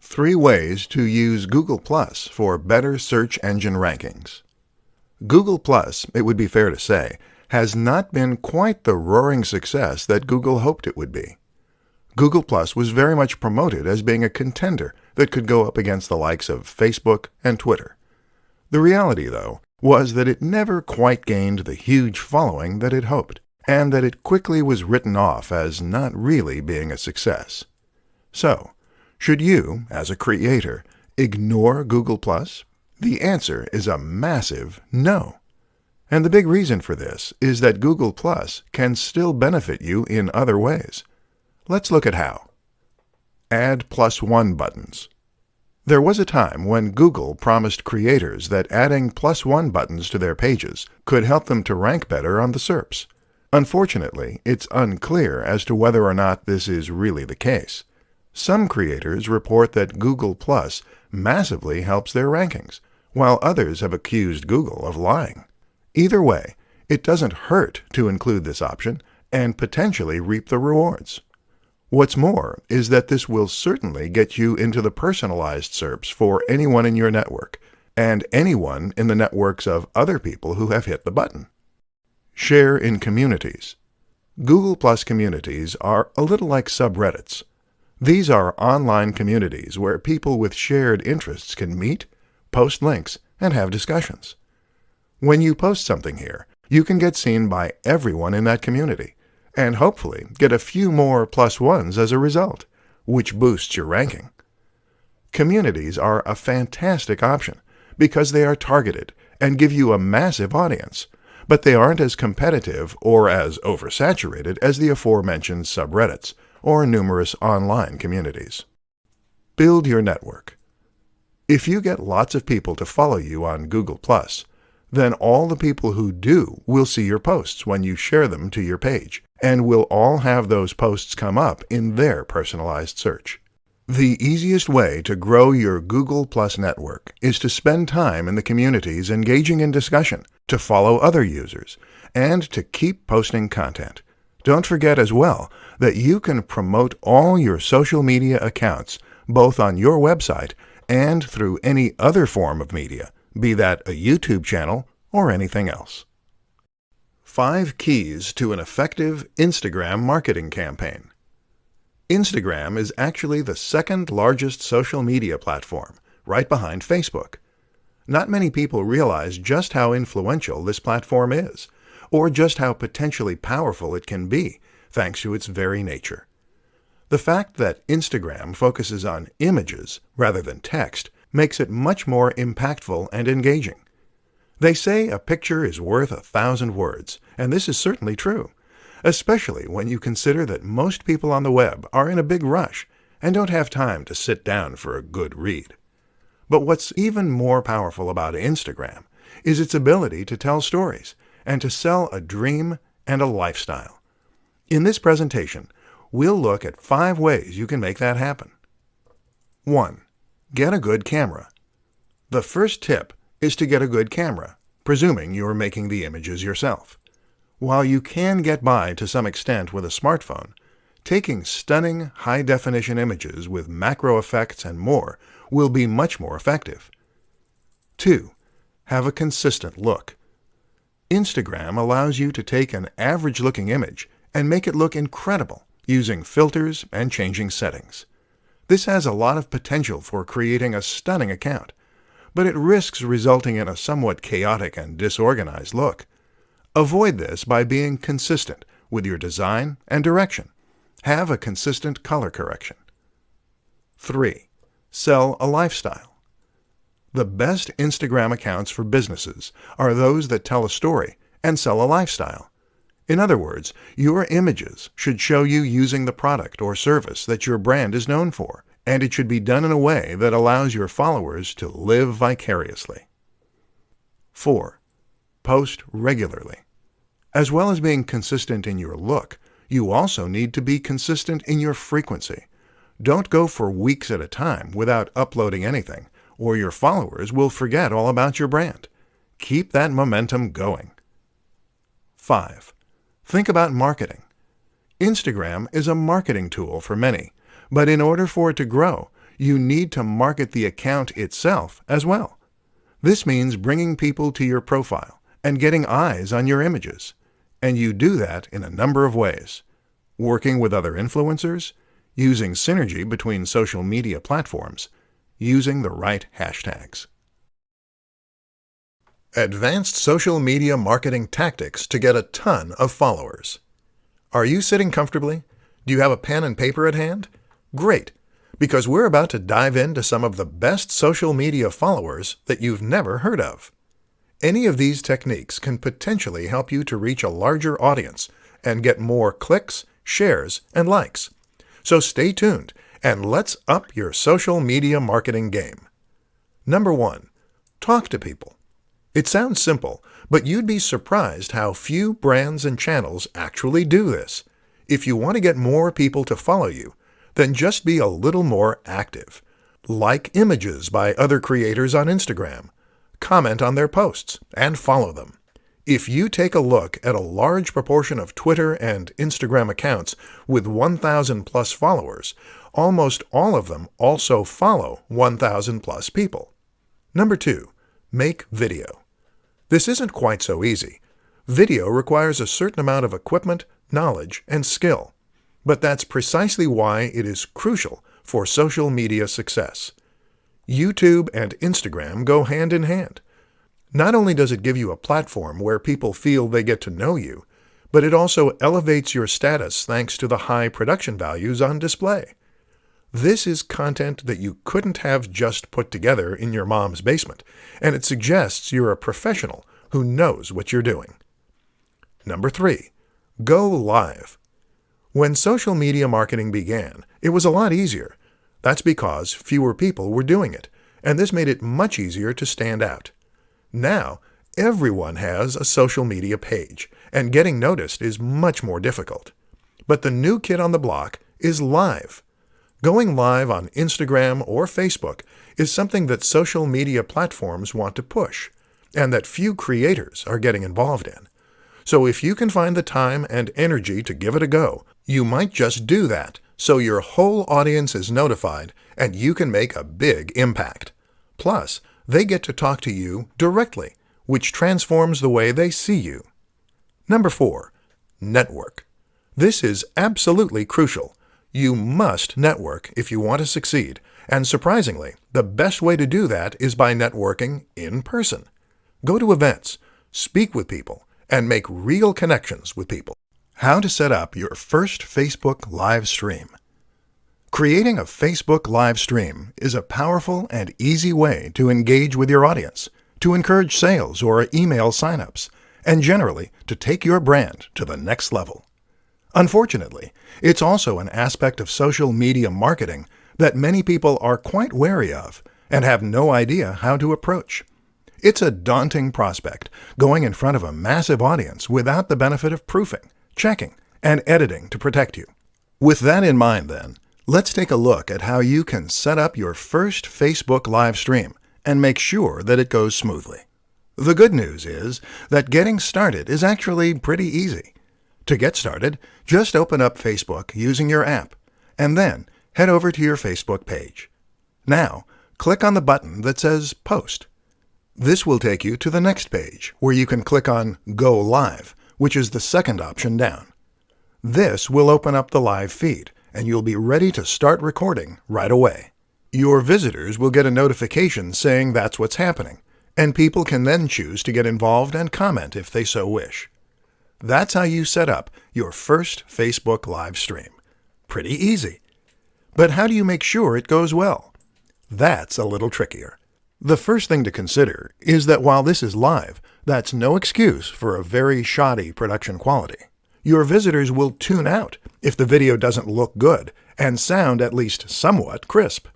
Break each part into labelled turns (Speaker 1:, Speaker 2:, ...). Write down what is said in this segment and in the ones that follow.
Speaker 1: 3 ways to use Google Plus for better search engine rankings. Google Plus, it would be fair to say, has not been quite the roaring success that Google hoped it would be. Google Plus was very much promoted as being a contender that could go up against the likes of Facebook and Twitter. The reality, though, was that it never quite gained the huge following that it hoped, and that it quickly was written off as not really being a success. So, should you, as a creator, ignore Google+? The answer is a massive no. And the big reason for this is that Google+ can still benefit you in other ways. Let's look at how. Add +1 buttons. There was a time when Google promised creators that adding +1 buttons to their pages could help them to rank better on the SERPs. Unfortunately, it's unclear as to whether or not this is really the case. Some creators report that Google+ massively helps their rankings, while others have accused Google of lying. Either way, it doesn't hurt to include this option and potentially reap the rewards. What's more is that this will certainly get you into the personalized SERPs for anyone in your network, and anyone in the networks of other people who have hit the button. Share in communities. Google+ communities are a little like subreddits. These are online communities where people with shared interests can meet, post links, and have discussions. When you post something here, you can get seen by everyone in that community, and hopefully get a few more +1s as a result, which boosts your ranking. Communities are a fantastic option because they are targeted and give you a massive audience, but they aren't as competitive or as oversaturated as the aforementioned subreddits or numerous online communities. Build your network. If you get lots of people to follow you on Google+, then all the people who do will see your posts when you share them to your page, and will all have those posts come up in their personalized search. The easiest way to grow your Google+ network is to spend time in the communities engaging in discussion, to follow other users, and to keep posting content. Don't forget as well that you can promote all your social media accounts, both on your website and through any other form of media, be that a YouTube channel or anything else. 5 keys to an effective Instagram marketing campaign. Instagram is actually the second largest social media platform, right behind Facebook. Not many people realize just how influential this platform is, or just how potentially powerful it can be, thanks to its very nature. The fact that Instagram focuses on images rather than text makes it much more impactful and engaging. They say a picture is worth 1,000 words, and this is certainly true, especially when you consider that most people on the web are in a big rush and don't have time to sit down for a good read. But what's even more powerful about Instagram is its ability to tell stories and to sell a dream and a lifestyle. In this presentation, we'll look at 5 ways you can make that happen. 1. Get a good camera. The first tip is to get a good camera, presuming you're making the images yourself. While you can get by to some extent with a smartphone, taking stunning high-definition images with macro effects and more will be much more effective. 2. Have a consistent look. Instagram allows you to take an average-looking image and make it look incredible using filters and changing settings. This has a lot of potential for creating a stunning account, but it risks resulting in a somewhat chaotic and disorganized look. Avoid this by being consistent with your design and direction. Have a consistent color correction. 3. Sell a lifestyle. The best Instagram accounts for businesses are those that tell a story and sell a lifestyle. In other words, your images should show you using the product or service that your brand is known for, and it should be done in a way that allows your followers to live vicariously. 4. Post regularly. As well as being consistent in your look, you also need to be consistent in your frequency. Don't go for weeks at a time without uploading anything, or your followers will forget all about your brand. Keep that momentum going. 5. Think about marketing. Instagram is a marketing tool for many, but in order for it to grow, you need to market the account itself as well. This means bringing people to your profile and getting eyes on your images. And you do that in a number of ways. Working with other influencers, using synergy between social media platforms, using the right hashtags. Advanced social media marketing tactics to get a ton of followers. Are you sitting comfortably? Do you have a pen and paper at hand? Great, because we're about to dive into some of the best social media followers that you've never heard of. Any of these techniques can potentially help you to reach a larger audience and get more clicks, shares, and likes. So stay tuned and let's up your social media marketing game. Number 1. Talk to people. It sounds simple, but you'd be surprised how few brands and channels actually do this. If you want to get more people to follow you, then just be a little more active. Like images by other creators on Instagram. Comment on their posts and follow them. If you take a look at a large proportion of Twitter and Instagram accounts with 1,000 plus followers, almost all of them also follow 1,000 plus people. Number 2. Make video. This isn't quite so easy. Video requires a certain amount of equipment, knowledge, and skill. But that's precisely why it is crucial for social media success. YouTube and Instagram go hand in hand. Not only does it give you a platform where people feel they get to know you, but it also elevates your status thanks to the high production values on display. This is content that you couldn't have just put together in your mom's basement, and it suggests you're a professional who knows what you're doing. Number 3. Go live. When social media marketing began, it was a lot easier. That's because fewer people were doing it, and this made it much easier to stand out. Now, everyone has a social media page, and getting noticed is much more difficult. But the new kid on the block is live. Going live on Instagram or Facebook is something that social media platforms want to push, and that few creators are getting involved in. So if you can find the time and energy to give it a go, you might just do that so your whole audience is notified and you can make a big impact. Plus, they get to talk to you directly, which transforms the way they see you. Number 4. Network. This is absolutely crucial. You must network if you want to succeed, and surprisingly, the best way to do that is by networking in person. Go to events, speak with people, and make real connections with people. How to set up your first Facebook live stream. Creating a Facebook live stream is a powerful and easy way to engage with your audience, to encourage sales or email signups, and generally to take your brand to the next level. Unfortunately, it's also an aspect of social media marketing that many people are quite wary of and have no idea how to approach. It's a daunting prospect, going in front of a massive audience without the benefit of proofing, checking, and editing to protect you. With that in mind, then, let's take a look at how you can set up your first Facebook live stream and make sure that it goes smoothly. The good news is that getting started is actually pretty easy. To get started, just open up Facebook using your app, and then head over to your Facebook page. Now, click on the button that says Post. This will take you to the next page, where you can click on Go Live, which is the second option down. This will open up the live feed, and you'll be ready to start recording right away. Your visitors will get a notification saying that's what's happening, and people can then choose to get involved and comment if they so wish. That's how you set up your first Facebook live stream. Pretty easy. But how do you make sure it goes well? That's a little trickier. The first thing to consider is that while this is live, that's no excuse for a very shoddy production quality. Your visitors will tune out if the video doesn't look good and sound at least somewhat crisp.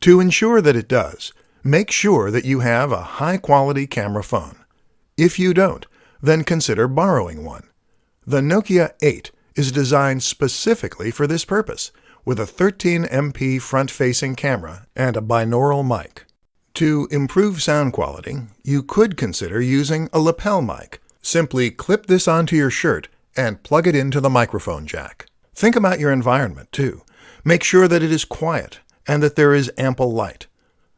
Speaker 1: To ensure that it does, make sure that you have a high-quality camera phone. If you don't, then consider borrowing one. The Nokia 8 is designed specifically for this purpose, with a 13MP front-facing camera and a binaural mic. To improve sound quality, you could consider using a lapel mic. Simply clip this onto your shirt and plug it into the microphone jack. Think about your environment, too. Make sure that it is quiet and that there is ample light.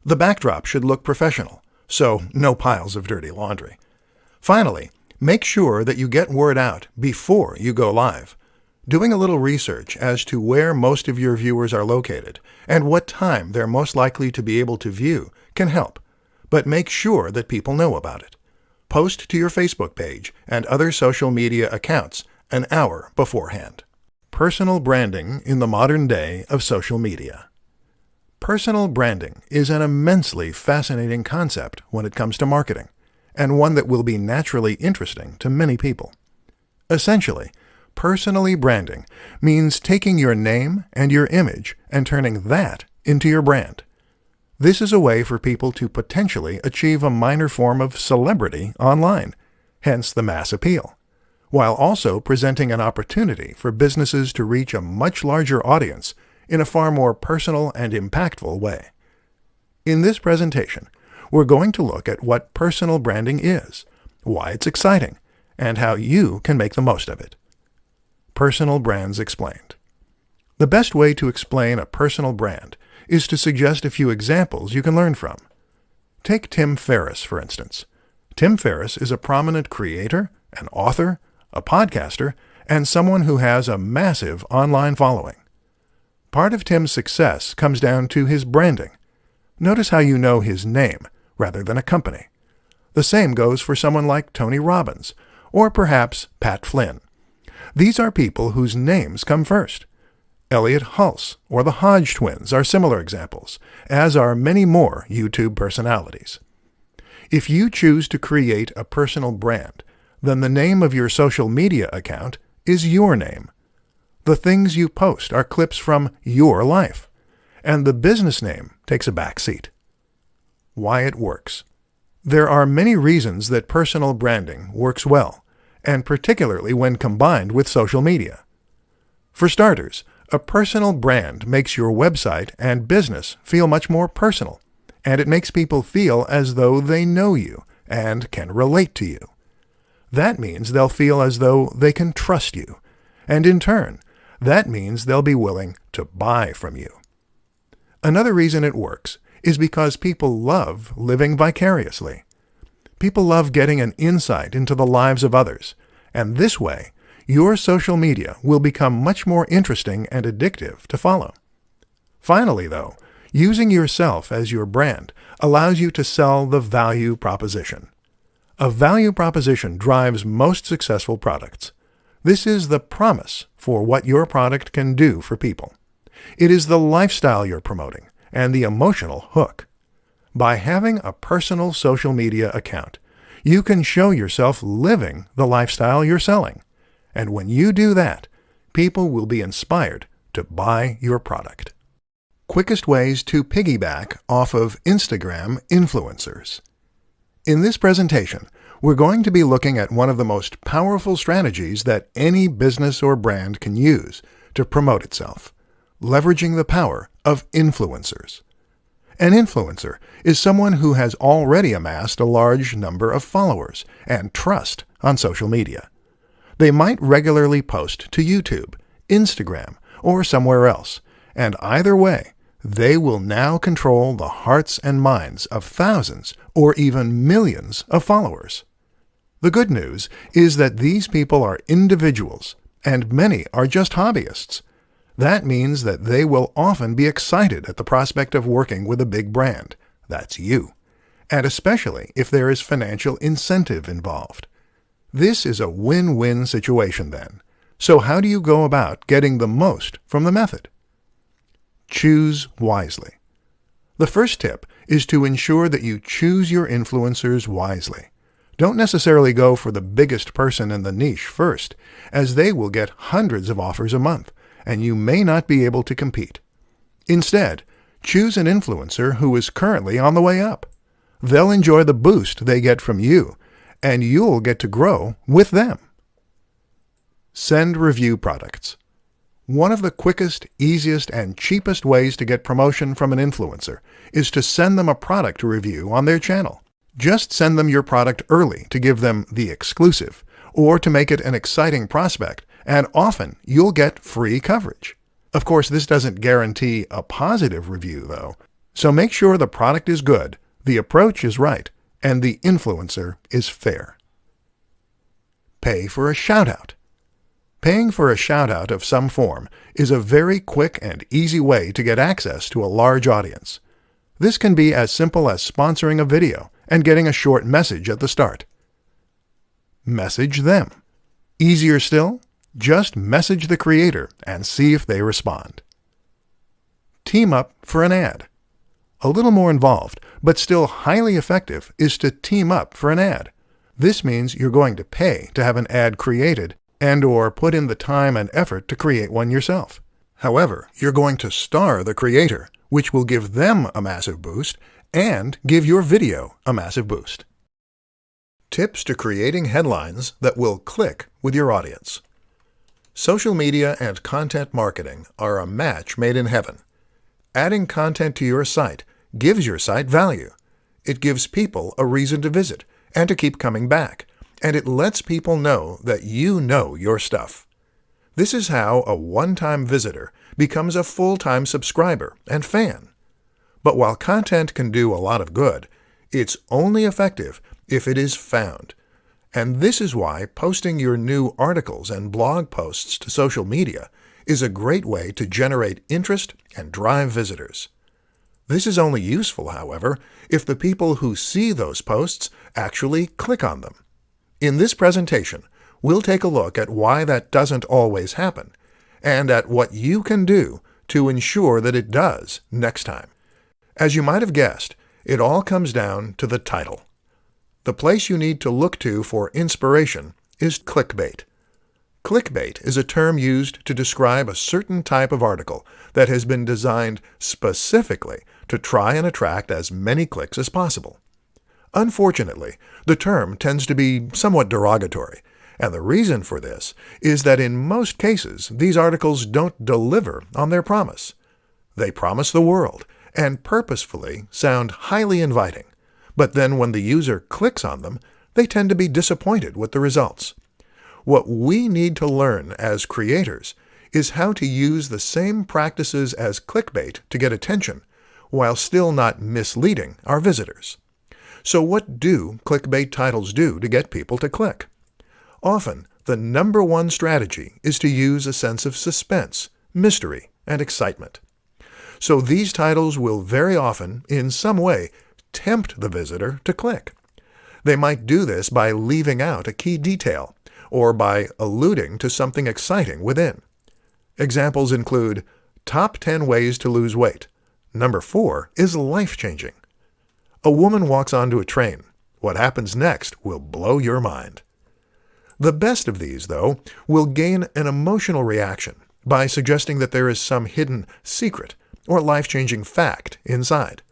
Speaker 1: The backdrop should look professional, so no piles of dirty laundry. Finally, make sure that you get word out before you go live. Doing a little research as to where most of your viewers are located and what time they're most likely to be able to view can help, but make sure that people know about it. Post to your Facebook page and other social media accounts an hour beforehand. Personal branding in the modern day of social media. Personal branding is an immensely fascinating concept when it comes to marketing, and one that will be naturally interesting to many people. Essentially, personally branding means taking your name and your image and turning that into your brand. This is a way for people to potentially achieve a minor form of celebrity online, hence the mass appeal, while also presenting an opportunity for businesses to reach a much larger audience in a far more personal and impactful way. In this presentation, we're going to look at what personal branding is, why it's exciting, and how you can make the most of it. Personal brands explained. The best way to explain a personal brand is to suggest a few examples you can learn from. Take Tim Ferriss, for instance. Tim Ferriss is a prominent creator, an author, a podcaster, and someone who has a massive online following. Part of Tim's success comes down to his branding. Notice how you know his name rather than a company. The same goes for someone like Tony Robbins, or perhaps Pat Flynn. These are people whose names come first. Elliot Hulse or the Hodge twins are similar examples, as are many more YouTube personalities. If you choose to create a personal brand, then the name of your social media account is your name. The things you post are clips from your life, and the business name takes a back seat. Why it works. There are many reasons that personal branding works well, and particularly when combined with social media. For starters, a personal brand makes your website and business feel much more personal, and it makes people feel as though they know you and can relate to you. That means they'll feel as though they can trust you, and in turn, that means they'll be willing to buy from you. Another reason it works is because people love living vicariously. People love getting an insight into the lives of others, and this way, your social media will become much more interesting and addictive to follow. Finally, though, using yourself as your brand allows you to sell the value proposition. A value proposition drives most successful products. This is the promise for what your product can do for people. It is the lifestyle you're promoting and the emotional hook. By having a personal social media account, you can show yourself living the lifestyle you're selling. And when you do that, people will be inspired to buy your product. Quickest ways to piggyback off of Instagram influencers. In this presentation, we're going to be looking at one of the most powerful strategies that any business or brand can use to promote itself, leveraging the power of influencers. An influencer is someone who has already amassed a large number of followers and trust on social media. They might regularly post to YouTube, Instagram, or somewhere else, and either way, they will now control the hearts and minds of thousands or even millions of followers. The good news is that these people are individuals, and many are just hobbyists. That means that they will often be excited at the prospect of working with a big brand. That's you. And especially if there is financial incentive involved. This is a win-win situation then. So how do you go about getting the most from the method? Choose wisely. The first tip is to ensure that you choose your influencers wisely. Don't necessarily go for the biggest person in the niche first, as they will get hundreds of offers a month, and you may not be able to compete. Instead, choose an influencer who is currently on the way up. They'll enjoy the boost they get from you, and you'll get to grow with them. Send review products. One of the quickest, easiest, and cheapest ways to get promotion from an influencer is to send them a product to review on their channel. Just send them your product early to give them the exclusive, or to make it an exciting prospect, and often you'll get free coverage. Of course, this doesn't guarantee a positive review, though. So make sure the product is good, the approach is right, and the influencer is fair. Pay for a shout-out. Paying for a shout-out of some form is a very quick and easy way to get access to a large audience. This can be as simple as sponsoring a video and getting a short message at the start. Message them. Easier still, just message the creator and see if they respond. Team up for an ad. A little more involved, but still highly effective, is to team up for an ad. This means you're going to pay to have an ad created and/or put in the time and effort to create one yourself. However, you're going to star the creator, which will give them a massive boost and give your video a massive boost. Tips to creating headlines that will click with your audience. Social media and content marketing are a match made in heaven. Adding content to your site gives your site value. It gives people a reason to visit and to keep coming back, and it lets people know that you know your stuff. This is how a one-time visitor becomes a full-time subscriber and fan. But while content can do a lot of good, it's only effective if it is found. And this is why posting your new articles and blog posts to social media is a great way to generate interest and drive visitors. This is only useful, however, if the people who see those posts actually click on them. In this presentation, we'll take a look at why that doesn't always happen, and at what you can do to ensure that it does next time. As you might have guessed, it all comes down to the title. The place you need to look to for inspiration is clickbait. Clickbait is a term used to describe a certain type of article that has been designed specifically to try and attract as many clicks as possible. Unfortunately, the term tends to be somewhat derogatory, and the reason for this is that in most cases these articles don't deliver on their promise. They promise the world and purposefully sound highly inviting, but then when the user clicks on them, they tend to be disappointed with the results. What we need to learn as creators is how to use the same practices as clickbait to get attention, while still not misleading our visitors. So what do clickbait titles do to get people to click? Often, the number one strategy is to use a sense of suspense, mystery, and excitement. So these titles will very often, in some way, tempt the visitor to click. They might do this by leaving out a key detail, or by alluding to something exciting within. Examples include, Top 10 Ways to Lose Weight. Number 4 is life-changing. A woman walks onto a train. What happens next will blow your mind. The best of these, though, will gain an emotional reaction by suggesting that there is some hidden secret or life-changing fact inside.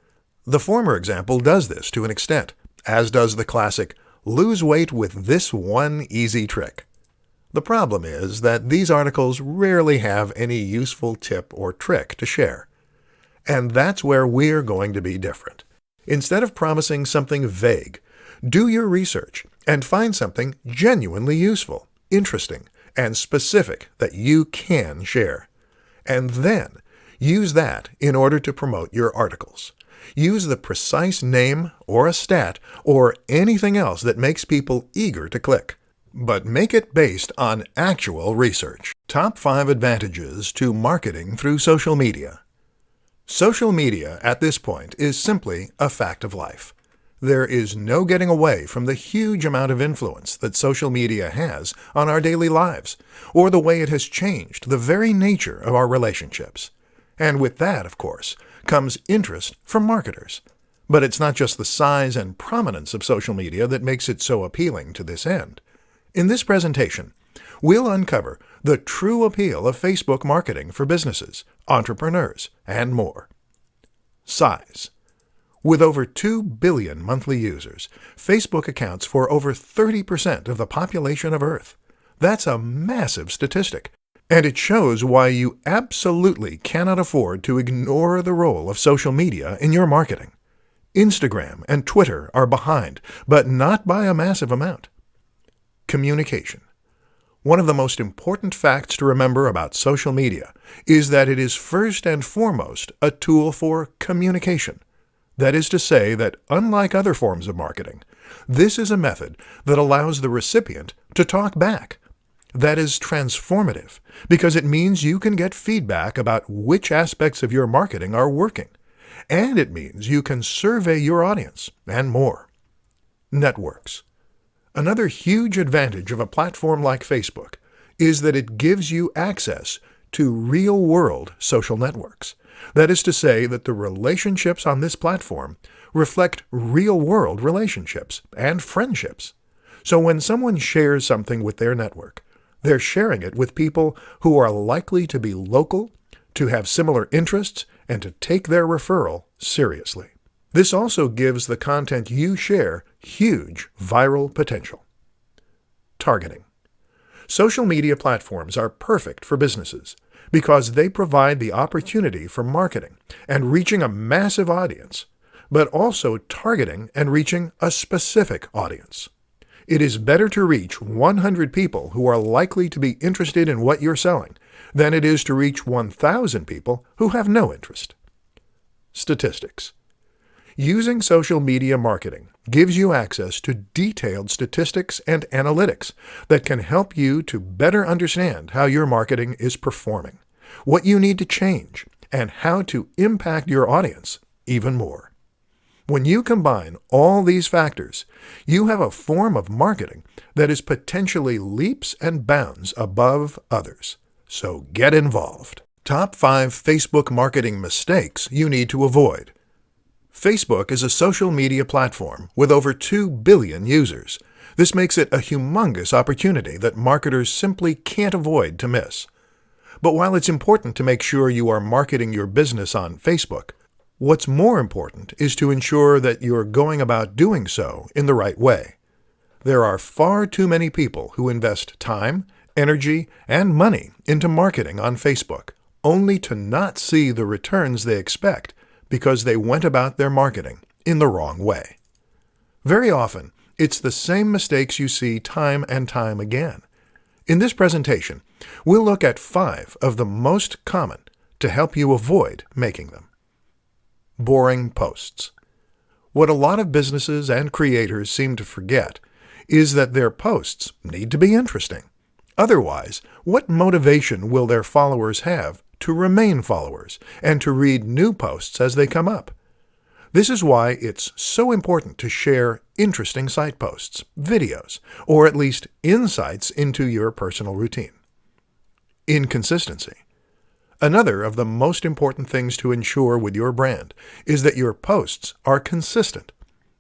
Speaker 1: The former example does this to an extent, as does the classic, lose weight with this one easy trick. The problem is that these articles rarely have any useful tip or trick to share. And that's where we're going to be different. Instead of promising something vague, do your research and find something genuinely useful, interesting, and specific that you can share. And then use that in order to promote your articles. Use the precise name or a stat or anything else that makes people eager to click. But make it based on actual research. Top 5 advantages to marketing through social media. Social media at this point is simply a fact of life. There is no getting away from the huge amount of influence that social media has on our daily lives, or the way it has changed the very nature of our relationships. And with that, of course, comes interest from marketers. But it's not just the size and prominence of social media that makes it so appealing to this end. In this presentation, we'll uncover the true appeal of Facebook marketing for businesses, entrepreneurs, and more. Size. With over 2 billion monthly users, Facebook accounts for over 30% of the population of Earth. That's a massive statistic, and it shows why you absolutely cannot afford to ignore the role of social media in your marketing. Instagram and Twitter are behind, but not by a massive amount. Communication. One of the most important facts to remember about social media is that it is first and foremost a tool for communication. That is to say that, unlike other forms of marketing, this is a method that allows the recipient to talk back. That is transformative because it means you can get feedback about which aspects of your marketing are working, and it means you can survey your audience and more. Networks. Another huge advantage of a platform like Facebook is that it gives you access to real-world social networks. That is to say that the relationships on this platform reflect real-world relationships and friendships. So when someone shares something with their network, they're sharing it with people who are likely to be local, to have similar interests, and to take their referral seriously. This also gives the content you share huge viral potential. Targeting. Social media platforms are perfect for businesses because they provide the opportunity for marketing and reaching a massive audience, but also targeting and reaching a specific audience. It is better to reach 100 people who are likely to be interested in what you're selling than it is to reach 1,000 people who have no interest. Statistics. Using social media marketing gives you access to detailed statistics and analytics that can help you to better understand how your marketing is performing, what you need to change, and how to impact your audience even more. When you combine all these factors, you have a form of marketing that is potentially leaps and bounds above others. So get involved. Top 5 Facebook marketing mistakes you need to avoid. Facebook is a social media platform with over 2 billion users. This makes it a humongous opportunity that marketers simply can't afford to miss. But while it's important to make sure you are marketing your business on Facebook, what's more important is to ensure that you're going about doing so in the right way. There are far too many people who invest time, energy, and money into marketing on Facebook, only to not see the returns they expect because they went about their marketing in the wrong way. Very often, it's the same mistakes you see time and time again. In this presentation, we'll look at 5 of the most common to help you avoid making them. Boring posts. What a lot of businesses and creators seem to forget is that their posts need to be interesting. Otherwise, what motivation will their followers have to remain followers and to read new posts as they come up? This is why it's so important to share interesting site posts, videos, or at least insights into your personal routine. Inconsistency. Another of the most important things to ensure with your brand is that your posts are consistent.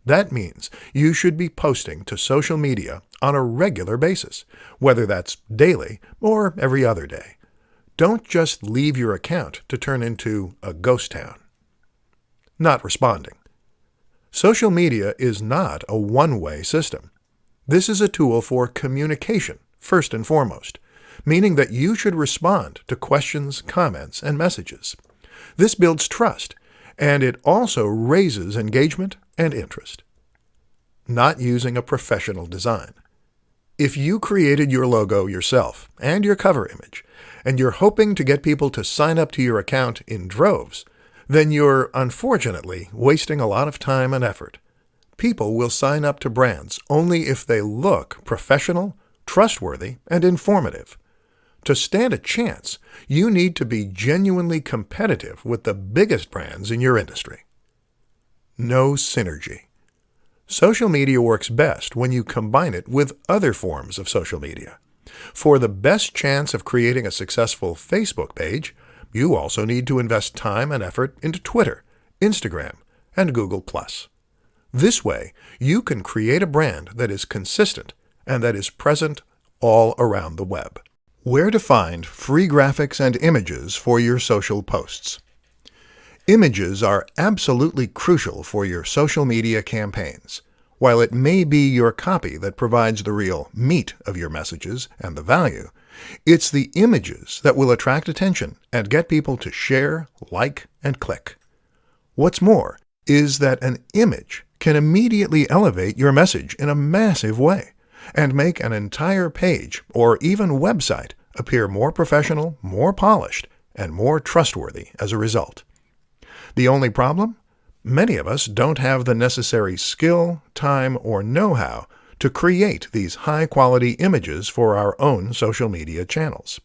Speaker 1: That means you should be posting to social media on a regular basis, whether that's daily or every other day. Don't just leave your account to turn into a ghost town. Not responding. Social media is not a one-way system. This is a tool for communication, first and foremost, meaning that you should respond to questions, comments, and messages. This builds trust, and it also raises engagement and interest. Not using a professional design. If you created your logo yourself and your cover image, and you're hoping to get people to sign up to your account in droves, then you're, unfortunately, wasting a lot of time and effort. People will sign up to brands only if they look professional, trustworthy, and informative. To stand a chance, you need to be genuinely competitive with the biggest brands in your industry. No synergy. Social media works best when you combine it with other forms of social media. For the best chance of creating a successful Facebook page, you also need to invest time and effort into Twitter, Instagram, and Google+. This way, you can create a brand that is consistent and that is present all around the web. Where to find free graphics and images for your social posts. Images are absolutely crucial for your social media campaigns. While it may be your copy that provides the real meat of your messages and the value, it's the images that will attract attention and get people to share, like, and click. What's more is that an image can immediately elevate your message in a massive way, and make an entire page or even website appear more professional, more polished, and more trustworthy as a result. The only problem? Many of us don't have the necessary skill, time, or know-how to create these high-quality images for our own social media channels.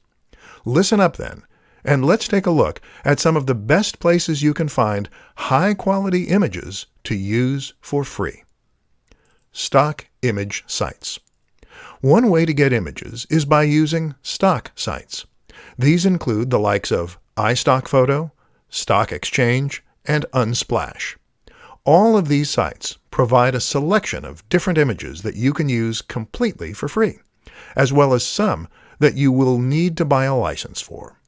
Speaker 1: Listen up then, and let's take a look at some of the best places you can find high-quality images to use for free. Stock image sites. One way to get images is by using stock sites. These include the likes of iStockPhoto, Stock Exchange, and Unsplash. All of these sites provide a selection of different images that you can use completely for free, as well as some that you will need to buy a license for.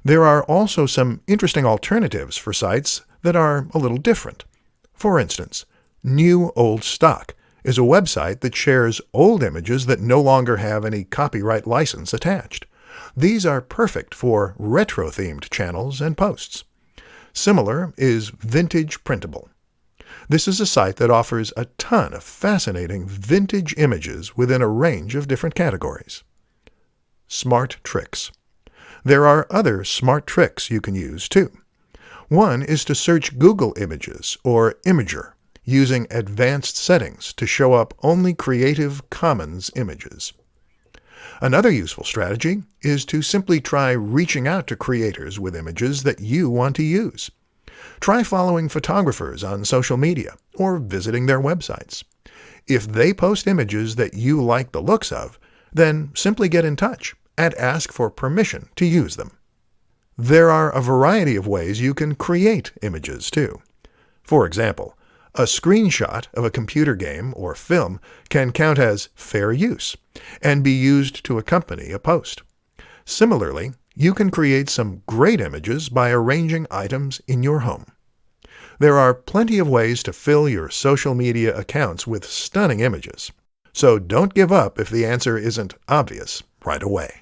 Speaker 1: There are also some interesting alternatives for sites that are a little different. For instance, New Old Stock is a website that shares old images that no longer have any copyright license attached. These are perfect for retro-themed channels and posts. Similar is Vintage Printable. This is a site that offers a ton of fascinating vintage images within a range of different categories. Smart Tricks. There are other smart tricks you can use too. One is to search Google Images or Imager using advanced settings to show up only Creative Commons images. Another useful strategy is to simply try reaching out to creators with images that you want to use. Try following photographers on social media or visiting their websites. If they post images that you like the looks of, then simply get in touch and ask for permission to use them. There are a variety of ways you can create images too. For example, a screenshot of a computer game or film can count as fair use and be used to accompany a post. Similarly, you can create some great images by arranging items in your home. There are plenty of ways to fill your social media accounts with stunning images, so don't give up if the answer isn't obvious right away.